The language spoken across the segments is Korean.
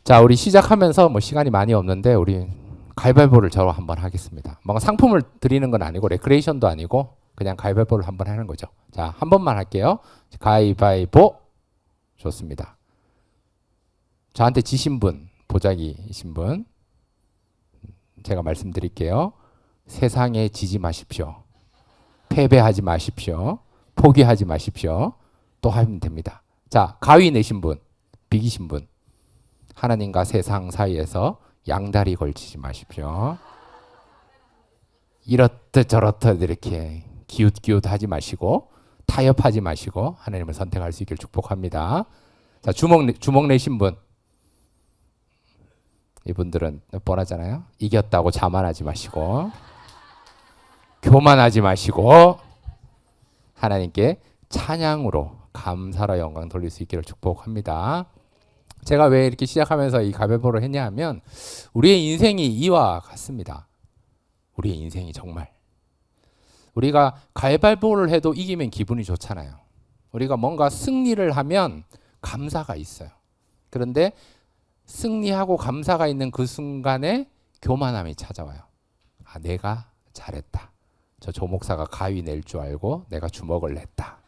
자, 우리 시작하면서 뭐 시간이 많이 없는데 우리 가위바위보를 저로 한번 하겠습니다. 뭔가 상품을 드리는 건 아니고 레크레이션도 아니고 그냥 가위바위보를 한번 하는 거죠. 자, 한 번만 할게요. 가위바위보. 좋습니다. 저한테 지신 분, 보자기이신 분, 제가 말씀드릴게요. 세상에 지지 마십시오. 패배하지 마십시오. 포기하지 마십시오. 또 하면 됩니다. 자, 가위 내신 분, 비기신 분, 하나님과 세상 사이에서 양다리 걸치지 마십시오. 이렇듯 저렇듯 이렇게 기웃기웃하지 마시고 타협하지 마시고 하나님을 선택할 수 있길 축복합니다. 자, 주먹 내신 분, 이분들은 뻔하잖아요. 이겼다고 자만하지 마시고 교만하지 마시고 하나님께 찬양으로 감사로 영광 돌릴 수 있기를 축복합니다. 제가 왜 이렇게 시작하면서 이 가위바위보를 했냐 하면 우리의 인생이 이와 같습니다. 우리의 인생이 정말 우리가 가위바위보를 해도 이기면 기분이 좋잖아요. 우리가 뭔가 승리를 하면 감사가 있어요. 그런데 승리하고 감사가 있는 그 순간에 교만함이 찾아와요. 아, 내가 잘했다. 저 조목사가 가위 낼 줄 알고 내가 주먹을 냈다.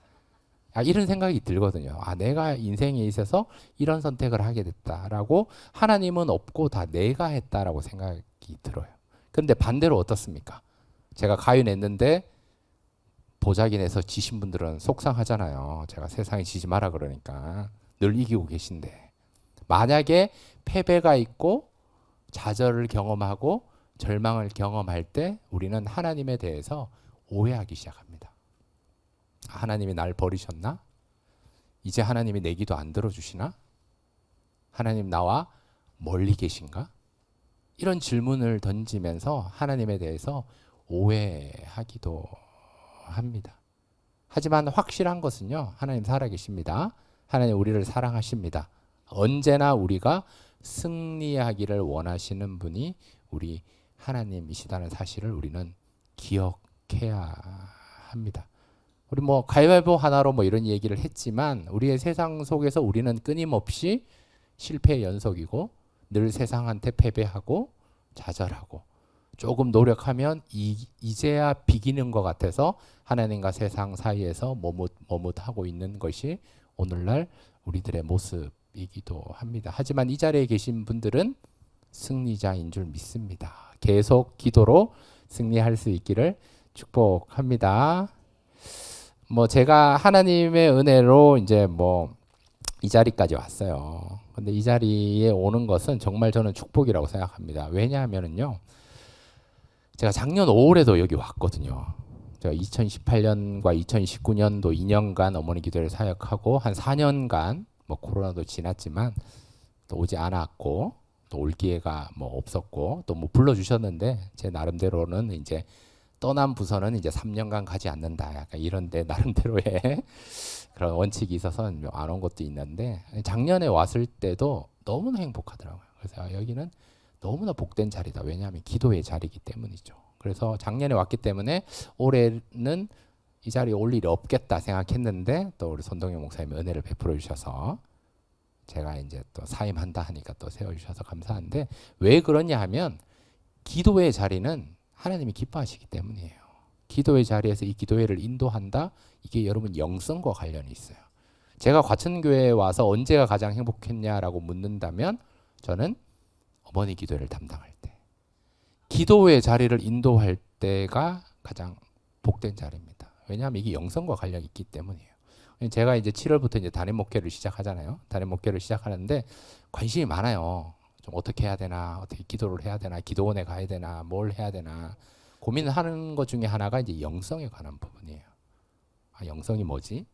아, 이런 생각이 들거든요. 아, 내가 인생에 있어서 이런 선택을 하게 됐다라고 하나님은 없고 다 내가 했다라고 생각이 들어요. 그런데 반대로 어떻습니까? 제가 가위 냈는데 보자기 내서 지신 분들은 속상하잖아요. 제가 세상에 지지 마라 그러니까 늘 이기고 계신데 만약에 패배가 있고 좌절을 경험하고 절망을 경험할 때 우리는 하나님에 대해서 오해하기 시작합니다. 하나님이 날 버리셨나? 이제 하나님이 내 기도 안 들어주시나? 하나님 나와 멀리 계신가? 이런 질문을 던지면서 하나님에 대해서 오해하기도 합니다. 하지만 확실한 것은요, 하나님 살아계십니다. 하나님 우리를 사랑하십니다. 언제나 우리가 승리하기를 원하시는 분이 우리 하나님이시다는 사실을 우리는 기억해야 합니다. 우리 뭐 가위바위보 하나로 뭐 이런 얘기를 했지만 우리의 세상 속에서 우리는 끊임없이 실패의 연속이고 늘 세상한테 패배하고 좌절하고 조금 노력하면 이제야 비기는 것 같아서 하나님과 세상 사이에서 머뭇하고 있는 것이 오늘날 우리들의 모습이기도 합니다. 하지만 이 자리에 계신 분들은 승리자인 줄 믿습니다. 계속 기도로 승리할 수 있기를 축복합니다. 뭐 제가 하나님의 은혜로 이제 뭐 이 자리까지 왔어요. 근데 이 자리에 오는 것은 정말 저는 축복이라고 생각합니다. 왜냐하면은요, 제가 작년 5월에도 여기 왔거든요. 제가 2018년과 2019년도 2년간 어머니 기도를 사역하고 한 4년간 뭐 코로나도 지났지만 또 오지 않았고 또 올 기회가 뭐 없었고 또 뭐 불러주셨는데 제 나름대로는 이제 떠난 부서는 이제 3년간 가지 않는다. 약간 이런데 나름대로의 그런 원칙이 있어서 안 온 것도 있는데 작년에 왔을 때도 너무나 행복하더라고요. 그래서 여기는 너무나 복된 자리다. 왜냐하면 기도의 자리이기 때문이죠. 그래서 작년에 왔기 때문에 올해는 이 자리에 올 일이 없겠다 생각했는데 또 우리 손동영 목사님이 은혜를 베풀어 주셔서 제가 이제 또 사임한다 하니까 또 세워주셔서 감사한데 왜 그러냐 하면 기도의 자리는 하나님이 기뻐하시기 때문이에요. 기도의 자리에서 이 기도회를 인도한다. 이게 여러분 영성과 관련이 있어요. 제가 과천교회에 와서 언제가 가장 행복했냐라고 묻는다면 저는 어머니 기도회를 담당할 때 기도의 자리를 인도할 때가 가장 복된 자리입니다. 왜냐하면 이게 영성과 관련이 있기 때문이에요. 제가 이제 7월부터 이제 단임 목회를 시작하잖아요. 단임 목회를 시작하는데 관심이 많아요. 좀 어떻게 해야 되나, 어떻게 기도를 해야 되나, 기도원에 가야 되나, 뭘 해야 되나 고민하는 것 중에 하나가 이제 영성에 관한 부분이에요. 아, 영성이 뭐지?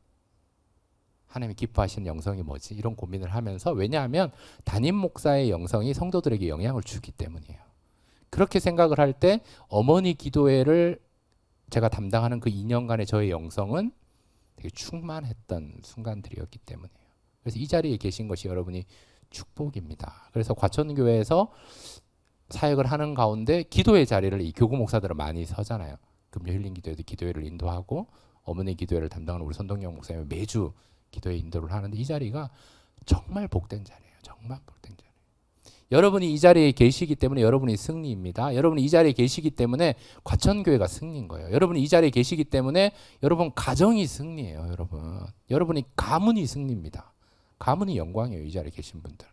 하나님이 기뻐하시는 영성이 뭐지? 이런 고민을 하면서 왜냐하면 담임 목사의 영성이 성도들에게 영향을 주기 때문이에요. 그렇게 생각을 할 때 어머니 기도회를 제가 담당하는 그 2년간의 저의 영성은 되게 충만했던 순간들이었기 때문이에요. 그래서 이 자리에 계신 것이 여러분이 축복입니다. 그래서 과천교회에서 사역을 하는 가운데 기도의 자리를 이 교구 목사들은 많이 서잖아요. 금요 힐링 기도회도 기도회를 인도하고 어머니 기도회를 담당하는 우리 손동영 목사님이 매주 기도회 인도를 하는데 이 자리가 정말 복된 자리예요. 정말 복된 자리. 여러분이 이 자리에 계시기 때문에 여러분이 승리입니다. 여러분이 이 자리에 계시기 때문에 과천교회가 승리인 거예요. 여러분이 이 자리에 계시기 때문에 여러분 가정이 승리예요. 여러분이 가문이 승리입니다. 가문이 영광이에요. 이 자리에 계신 분들.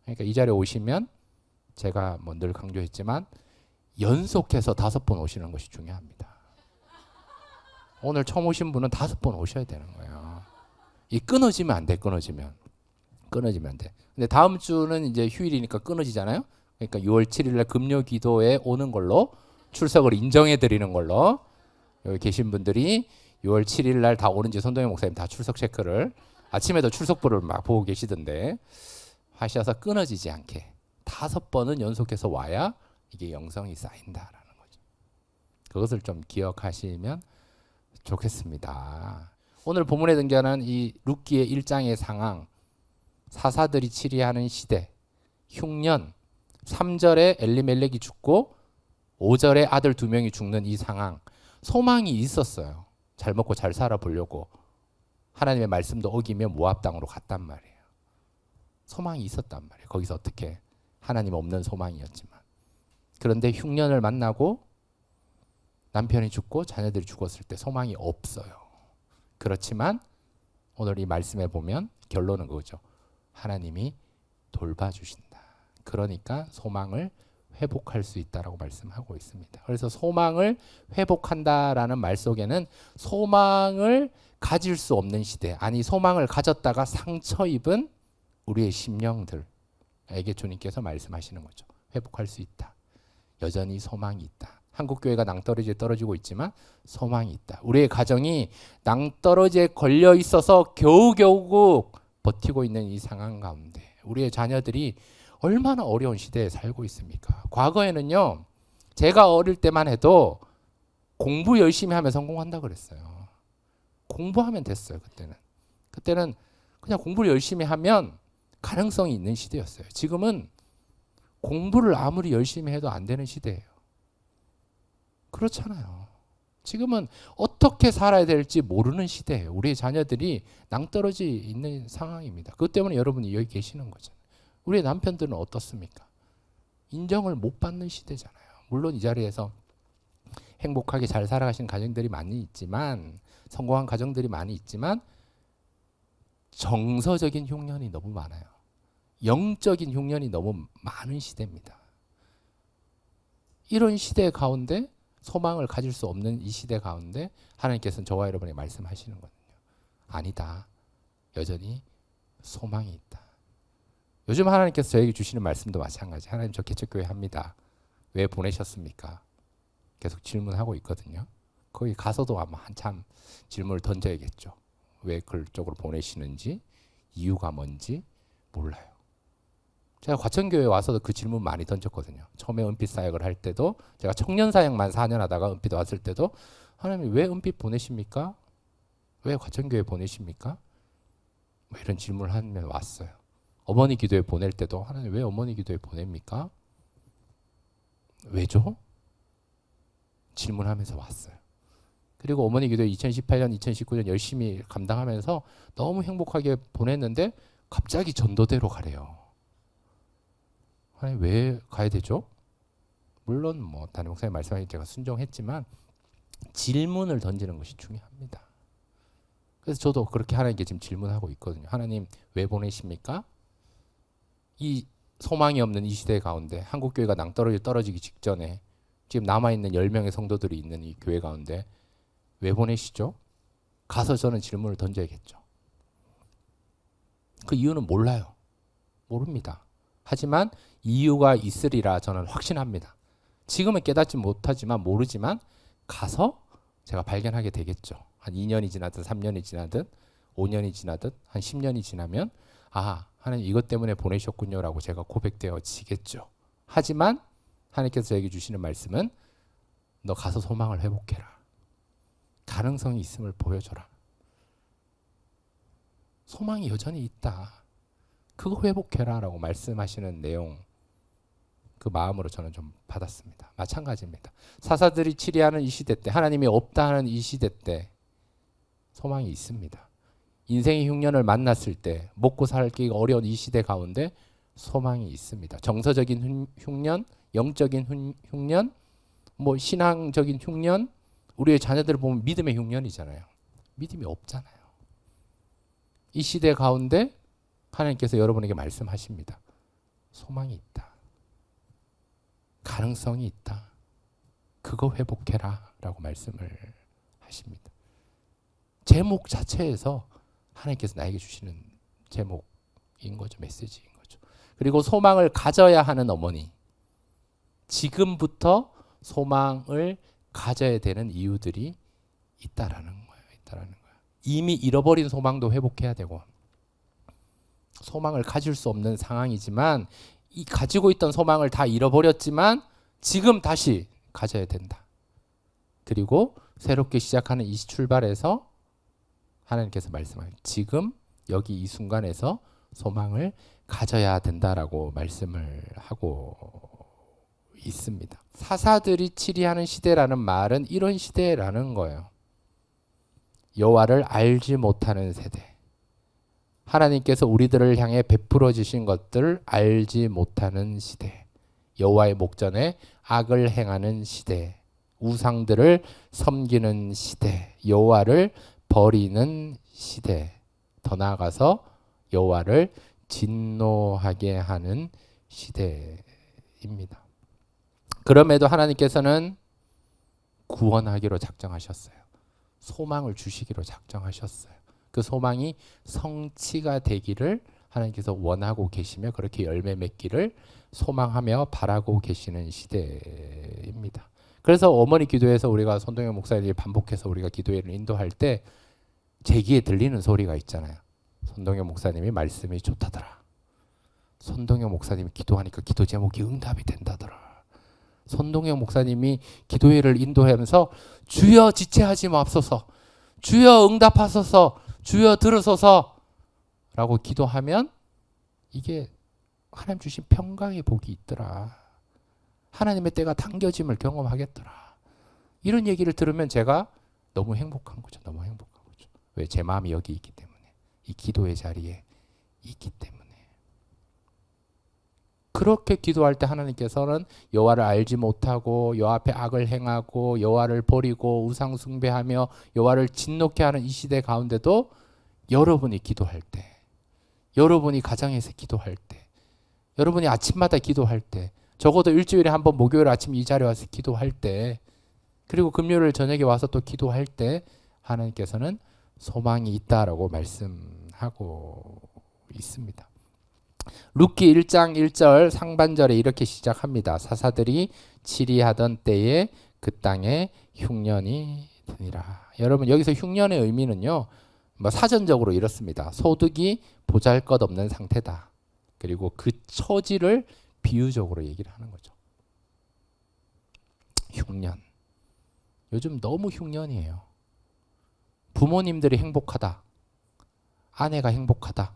그러니까 이 자리에 오시면 제가 뭐 늘 강조했지만 연속해서 5번 오시는 것이 중요합니다. 오늘 처음 오신 분은 5번 오셔야 되는 거예요. 이 끊어지면 안 돼. 끊어지면 안 돼. 근데 다음 주는 이제 휴일이니까 끊어지잖아요. 그러니까 6월 7일 날 금요 기도에 오는 걸로 출석을 인정해 드리는 걸로 여기 계신 분들이 6월 7일 날 다 오는지 손동현 목사님 다 출석 체크를 아침에도 출석부를 막 보고 계시던데 하셔서 끊어지지 않게 5번은 연속해서 와야 이게 영성이 쌓인다라는 거죠. 그것을 좀 기억하시면 좋겠습니다. 오늘 본문에 등장하는 이 룻기의 1장의 상황, 사사들이 치리하는 시대, 흉년, 3절에 엘리멜렉이 죽고 5절에 아들 2명이 죽는 이 상황, 소망이 있었어요. 잘 먹고 잘 살아보려고 하나님의 말씀도 어기며 모압 땅으로 갔단 말이에요. 소망이 있었단 말이에요. 거기서 어떻게 하나님 없는 소망이었지만. 그런데 흉년을 만나고 남편이 죽고 자녀들이 죽었을 때 소망이 없어요. 그렇지만 오늘 이 말씀에 보면 결론은 그거죠. 하나님이 돌봐주신다. 그러니까 소망을 회복할 수 있다라고 말씀하고 있습니다. 그래서 소망을 회복한다라는 말 속에는 소망을 가질 수 없는 시대, 아니 소망을 가졌다가 상처 입은 우리의 심령들에게 주님께서 말씀하시는 거죠. 회복할 수 있다. 여전히 소망이 있다. 한국교회가 낭떠러지에 떨어지고 있지만 소망이 있다. 우리의 가정이 낭떠러지에 걸려 있어서 겨우겨우 버티고 있는 이 상황 가운데 우리의 자녀들이 얼마나 어려운 시대에 살고 있습니까? 과거에는요, 제가 어릴 때만 해도 공부 열심히 하면 성공한다 그랬어요. 공부하면 됐어요. 그때는 그냥 공부를 열심히 하면 가능성이 있는 시대였어요. 지금은 공부를 아무리 열심히 해도 안 되는 시대예요. 그렇잖아요. 지금은 어떻게 살아야 될지 모르는 시대예요. 우리의 자녀들이 낭떠러지 있는 상황입니다. 그것 때문에 여러분이 여기 계시는 거잖아요. 우리의 남편들은 어떻습니까? 인정을 못 받는 시대잖아요. 물론 이 자리에서 행복하게 잘 살아가신 가정들이 많이 있지만, 성공한 가정들이 많이 있지만 정서적인 흉년이 너무 많아요. 영적인 흉년이 너무 많은 시대입니다. 이런 시대 가운데 소망을 가질 수 없는 이 시대 가운데 하나님께서는 저와 여러분에게 말씀하시는 거거든요. 아니다. 여전히 소망이 있다. 요즘 하나님께서 저에게 주시는 말씀도 마찬가지. 하나님 저 개척교회 합니다. 왜 보내셨습니까? 계속 질문하고 있거든요. 거기 가서도 아마 한참 질문을 던져야겠죠. 왜 그쪽으로 보내시는지, 이유가 뭔지 몰라요. 제가 과천교회에 와서도 그 질문 많이 던졌거든요. 처음에 은빛 사역을 할 때도, 제가 청년 사역만 4년 하다가 은빛 왔을 때도 하나님 왜 은빛 보내십니까? 왜 과천교회 보내십니까? 뭐 이런 질문을 하면 왔어요. 어머니 기도회 보낼 때도 하나님 왜 어머니 기도회 보냅니까? 왜죠? 질문하면서 왔어요. 그리고 어머니 기도회 2018년, 2019년 열심히 감당하면서 너무 행복하게 보냈는데 갑자기 전도대로 가래요. 하나님 왜 가야 되죠? 물론 뭐 담임 목사님 말씀하신 제가 순종했지만 질문을 던지는 것이 중요합니다. 그래서 저도 그렇게 하나님께 지금 질문하고 있거든요. 하나님 왜 보내십니까? 이 소망이 없는 이 시대 가운데 한국교회가 낭떠러지 떨어지기 직전에 지금 남아있는 10명의 성도들이 있는 이 교회 가운데 왜 보내시죠? 가서 저는 질문을 던져야겠죠. 그 이유는 몰라요. 모릅니다. 하지만 이유가 있으리라 저는 확신합니다. 지금은 깨닫지 못하지만 모르지만 가서 제가 발견하게 되겠죠. 한 2년이 지나든 3년이 지나든 5년이 지나든 한 10년이 지나면 아, 하나님 이것 때문에 보내셨군요라고 제가 고백되어지겠죠. 하지만 하나님께서 저에게 주시는 말씀은 너 가서 소망을 회복해라. 가능성이 있음을 보여줘라. 소망이 여전히 있다. 그거 회복해라 라고 말씀하시는 내용, 그 마음으로 저는 좀 받았습니다. 마찬가지입니다. 사사들이 치리하는 이 시대 때, 하나님이 없다 하는 이 시대 때 소망이 있습니다. 인생의 흉년을 만났을 때, 먹고 살기 어려운 이 시대 가운데 소망이 있습니다. 정서적인 흉년, 영적인 흉년, 뭐 신앙적인 흉년, 우리의 자녀들을 보면 믿음의 흉년이잖아요. 믿음이 없잖아요. 이 시대 가운데 하나님께서 여러분에게 말씀하십니다. 소망이 있다. 가능성이 있다. 그거 회복해라 라고 말씀을 하십니다. 제목 자체에서 하나님께서 나에게 주시는 제목인 거죠. 메시지인 거죠. 그리고 소망을 가져야 하는 어머니. 지금부터 소망을 가져야 되는 이유들이 있다라는 거예요. 이미 잃어버린 소망도 회복해야 되고, 소망을 가질 수 없는 상황이지만 이 가지고 있던 소망을 다 잃어버렸지만 지금 다시 가져야 된다. 그리고 새롭게 시작하는 이 출발에서 하나님께서 말씀하신 지금 여기 이 순간에서 소망을 가져야 된다라고 말씀을 하고 있습니다. 사사들이 치리하는 시대라는 말은 이런 시대라는 거예요. 여호와를 알지 못하는 세대. 하나님께서 우리들을 향해 베풀어 주신 것들을 알지 못하는 시대. 여호와의 목전에 악을 행하는 시대. 우상들을 섬기는 시대. 여호와를 버리는 시대. 더 나아가서 여호와를 진노하게 하는 시대입니다. 그럼에도 하나님께서는 구원하기로 작정하셨어요. 소망을 주시기로 작정하셨어요. 그 소망이 성취가 되기를 하나님께서 원하고 계시며 그렇게 열매 맺기를 소망하며 바라고 계시는 시대입니다. 그래서 어머니 기도에서 우리가 손동영 목사님이 반복해서 우리가 기도회를 인도할 때 제 귀에 들리는 소리가 있잖아요. 손동영 목사님이 말씀이 좋다더라. 손동영 목사님이 기도하니까 기도 제목이 응답이 된다더라. 손동영 목사님이 기도회를 인도하면서 주여 지체하지 마옵소서, 주여 응답하소서, 주여 들으소서 라고 기도하면 이게 하나님 주신 평강의 복이 있더라. 하나님의 때가 당겨짐을 경험하겠더라. 이런 얘기를 들으면 제가 너무 행복한 거죠. 너무 행복한 거죠. 왜? 제 마음이 여기 있기 때문에. 이 기도의 자리에 있기 때문에. 그렇게 기도할 때 하나님께서는 여호와를 알지 못하고 여호와 앞에 악을 행하고 여호와를 버리고 우상 숭배하며 여호와를 진노케 하는 이 시대 가운데도 여러분이 기도할 때, 여러분이 가정에서 기도할 때, 여러분이 아침마다 기도할 때, 적어도 일주일에 한 번 목요일 아침 이 자리에 와서 기도할 때, 그리고 금요일 저녁에 와서 또 기도할 때 하나님께서는 소망이 있다라고 말씀하고 있습니다. 룻기 1장 1절 상반절에 이렇게 시작합니다. 사사들이 치리하던 때에 그 땅에 흉년이 드니라. 여러분 여기서 흉년의 의미는요, 뭐 사전적으로 이렇습니다. 소득이 보잘것없는 상태다. 그리고 그 처지를 비유적으로 얘기를 하는 거죠. 흉년. 요즘 너무 흉년이에요. 부모님들이 행복하다. 아내가 행복하다.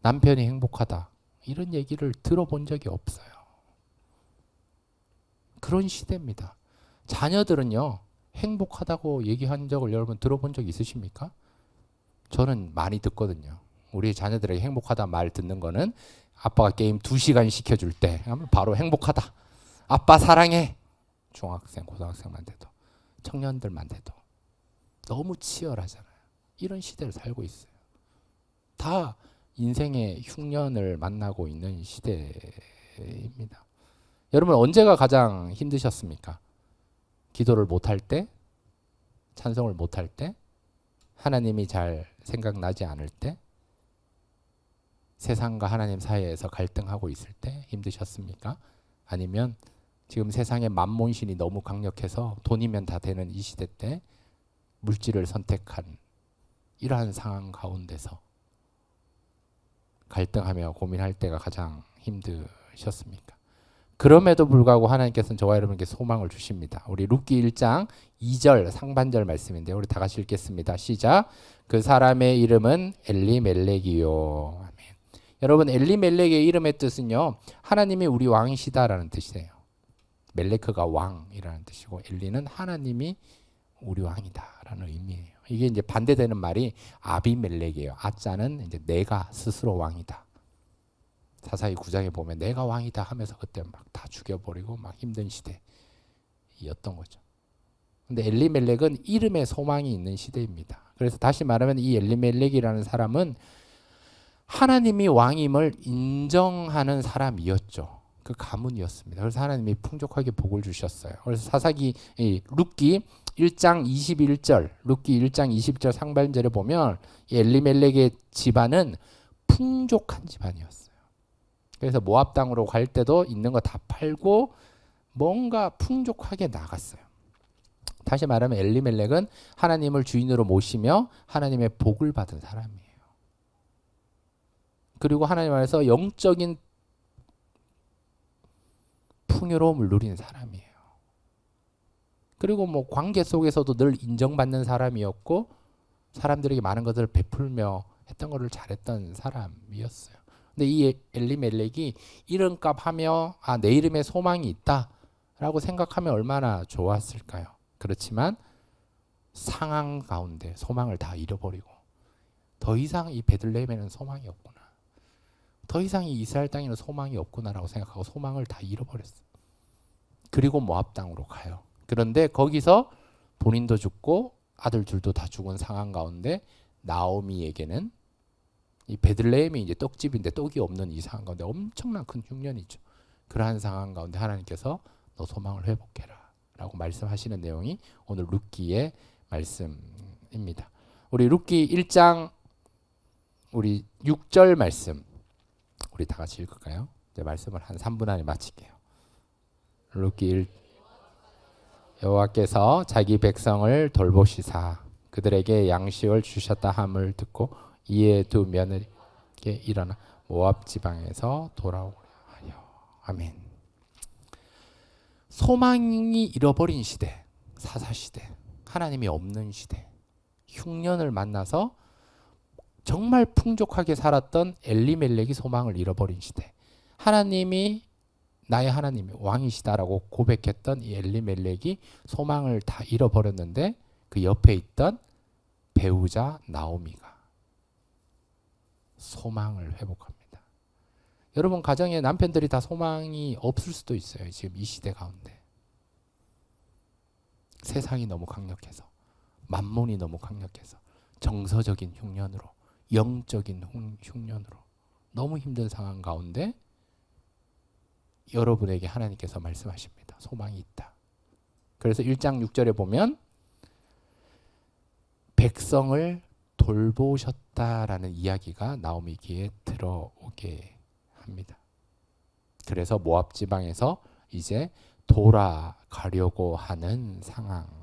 남편이 행복하다. 이런 얘기를 들어본 적이 없어요. 그런 시대입니다. 자녀들은요, 행복하다고 얘기한 적을 여러분 들어본 적 있으십니까? 저는 많이 듣거든요. 우리 자녀들에게 행복하다 말 듣는 거는 아빠가 게임 2시간 시켜줄 때 하면 바로 행복하다. 아빠 사랑해. 중학생, 고등학생만 돼도, 청년들만 돼도 너무 치열하잖아요. 이런 시대를 살고 있어요. 다 인생의 흉년을 만나고 있는 시대입니다. 여러분 언제가 가장 힘드셨습니까? 기도를 못할 때? 찬송을 못할 때? 하나님이 잘 생각나지 않을 때? 세상과 하나님 사이에서 갈등하고 있을 때 힘드셨습니까? 아니면 지금 세상의 만몬신이 너무 강력해서 돈이면 다 되는 이 시대 때 물질을 선택한 이러한 상황 가운데서 갈등하며 고민할 때가 가장 힘드셨습니까? 그럼에도 불구하고 하나님께서는 저와 여러분에게 소망을 주십니다. 우리 룻기 1장 2절 상반절 말씀인데 우리 다 같이 읽겠습니다. 시작. 그 사람의 이름은 엘리멜렉이요. 아멘. 여러분 엘리멜렉의 이름의 뜻은요, 하나님이 우리 왕이시다라는 뜻이에요. 멜레크가 왕이라는 뜻이고 엘리는 하나님이 우리 왕이다라는 의미예요. 이게 이제 반대되는 말이 아비멜렉이에요. 아자는 이제 내가 스스로 왕이다. 사사기 9장에 보면 내가 왕이다 하면서 그때 막 다 죽여버리고 막 힘든 시대였던 거죠. 근데 엘리멜렉은 이름에 소망이 있는 시대입니다. 그래서 다시 말하면 이 엘리멜렉이라는 사람은 하나님이 왕임을 인정하는 사람이었죠. 그 가문이었습니다. 그래서 하나님이 풍족하게 복을 주셨어요. 그래서 사사기 룻기 1장 21절, 룻기 1장 20절 상반절에 보면 이 엘리멜렉의 집안은 풍족한 집안이었어요. 그래서 모압 땅으로 갈 때도 있는 거 다 팔고 뭔가 풍족하게 나갔어요. 다시 말하면 엘리멜렉은 하나님을 주인으로 모시며 하나님의 복을 받은 사람이에요. 그리고 하나님 안에서 영적인 풍요로움을 누리는 사람이에요. 그리고 뭐 관계 속에서도 늘 인정받는 사람이었고 사람들에게 많은 것을 베풀며 했던 것을 잘했던 사람이었어요. 근데 이 엘리멜렉이 이름값 하며 내 이름에 소망이 있다라고 생각하면 얼마나 좋았을까요? 그렇지만 상황 가운데 소망을 다 잃어버리고 더 이상 이 베들레헴에는 소망이 없구나. 더 이상 이 이스라엘 땅에는 소망이 없구나라고 생각하고 소망을 다 잃어버렸어요. 그리고 모압 땅으로 가요. 그런데 거기서 본인도 죽고 아들 둘도 다 죽은 상황 가운데 나오미에게는 이 베들레헴이 이제 떡집인데 떡이 없는 이 상황 가운데 엄청난 큰 흉년이죠. 그러한 상황 가운데 하나님께서 너 소망을 회복해라 라고 말씀하시는 내용이 오늘 룻기의 말씀입니다. 우리 룻기 1장 우리 6절 말씀 우리 다 같이 읽을까요? 이제 말씀을 한 3분 안에 마칠게요. 룻기 1 여호와께서 자기 백성을 돌보시사 그들에게 양식을 주셨다 함을 듣고 이에 두 며느리께 일어나 모압 지방에서 돌아오려 하여. 아멘. 소망이 잃어버린 시대, 사사시대, 하나님이 없는 시대, 흉년을 만나서 정말 풍족하게 살았던 엘리멜렉이 소망을 잃어버린 시대, 하나님이 나의 하나님이 왕이시다라고 고백했던 이 엘리멜렉이 소망을 다 잃어버렸는데 그 옆에 있던 배우자 나오미가 소망을 회복합니다. 여러분 가정에 남편들이 다 소망이 없을 수도 있어요. 지금 이 시대 가운데 세상이 너무 강력해서 만몬이 너무 강력해서 정서적인 흉년으로 영적인 흉년으로 너무 힘든 상황 가운데 여러분에게 하나님께서 말씀하십니다. 소망이 있다. 그래서 1장 6절에 보면 백성을 돌보셨다라는 이야기가 나오미 귀에 들어오게 합니다. 그래서 모압 지방에서 이제 돌아가려고 하는 상황입니다.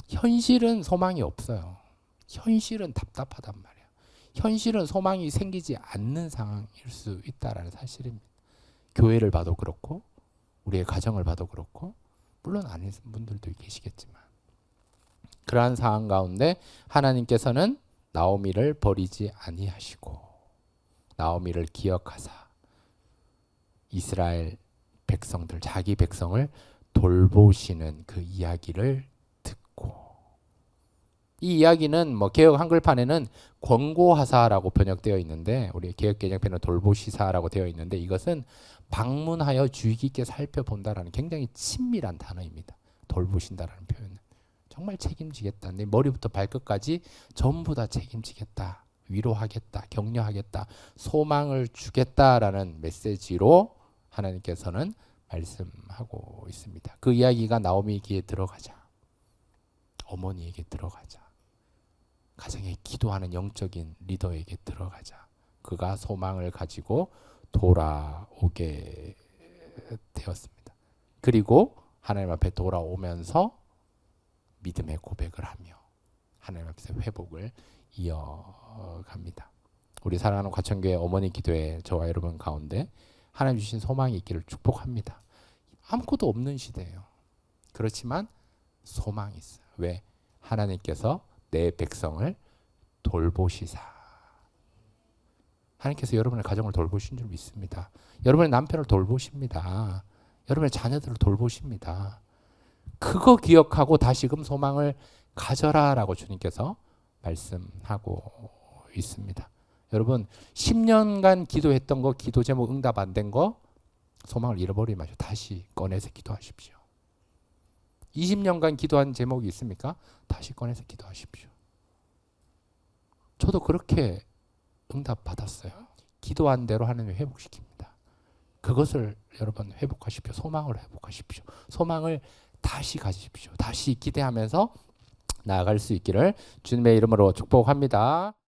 현실은 소망이 없어요. 현실은 답답하단 말이에요. 현실은 소망이 생기지 않는 상황일 수 있다라는 사실입니다. 교회를 봐도 그렇고 우리의 가정을 봐도 그렇고 물론 아닌 분들도 계시겠지만 그러한 상황 가운데 하나님께서는 나오미를 버리지 아니하시고 나오미를 기억하사 이스라엘 백성들 자기 백성을 돌보시는 그 이야기를 듣고 이 이야기는 뭐 개역 한글판에는 권고하사라고 번역되어 있는데 우리 개역 개정편은 돌보시사라고 되어 있는데 이것은 방문하여 주의 깊게 살펴본다라는 굉장히 친밀한 단어입니다. 돌보신다라는 표현은 정말 책임지겠다. 내 머리부터 발끝까지 전부 다 책임지겠다. 위로하겠다. 격려하겠다. 소망을 주겠다라는 메시지로 하나님께서는 말씀하고 있습니다. 그 이야기가 나오미 귀에 들어가자. 어머니에게 들어가자. 가정에 기도하는 영적인 리더에게 들어가자. 그가 소망을 가지고 돌아오게 되었습니다. 그리고 하나님 앞에 돌아오면서 믿음의 고백을 하며 하나님 앞에서 회복을 이어갑니다. 우리 사랑하는 과천교회 어머니 기도에 저와 여러분 가운데 하나님 주신 소망이 있기를 축복합니다. 아무것도 없는 시대예요. 그렇지만 소망이 있어요. 왜? 하나님께서 내 백성을 돌보시사. 하나님께서 여러분의 가정을 돌보신 줄 믿습니다. 여러분의 남편을 돌보십니다. 여러분의 자녀들을 돌보십니다. 그거 기억하고 다시금 소망을 가져라라고 주님께서 말씀하고 있습니다. 여러분 10년간 기도했던 거, 기도 제목 응답 안 된 거, 소망을 잃어버리지 마시고 다시 꺼내서 기도하십시오. 20년간 기도한 제목이 있습니까? 다시 꺼내서 기도하십시오. 저도 그렇게 응답 받았어요. 기도한 대로 하나님이 회복시킵니다. 그것을 여러분 회복하십시오. 소망을 회복하십시오. 소망을 다시 가지십시오. 다시 기대하면서 나아갈 수 있기를 주님의 이름으로 축복합니다.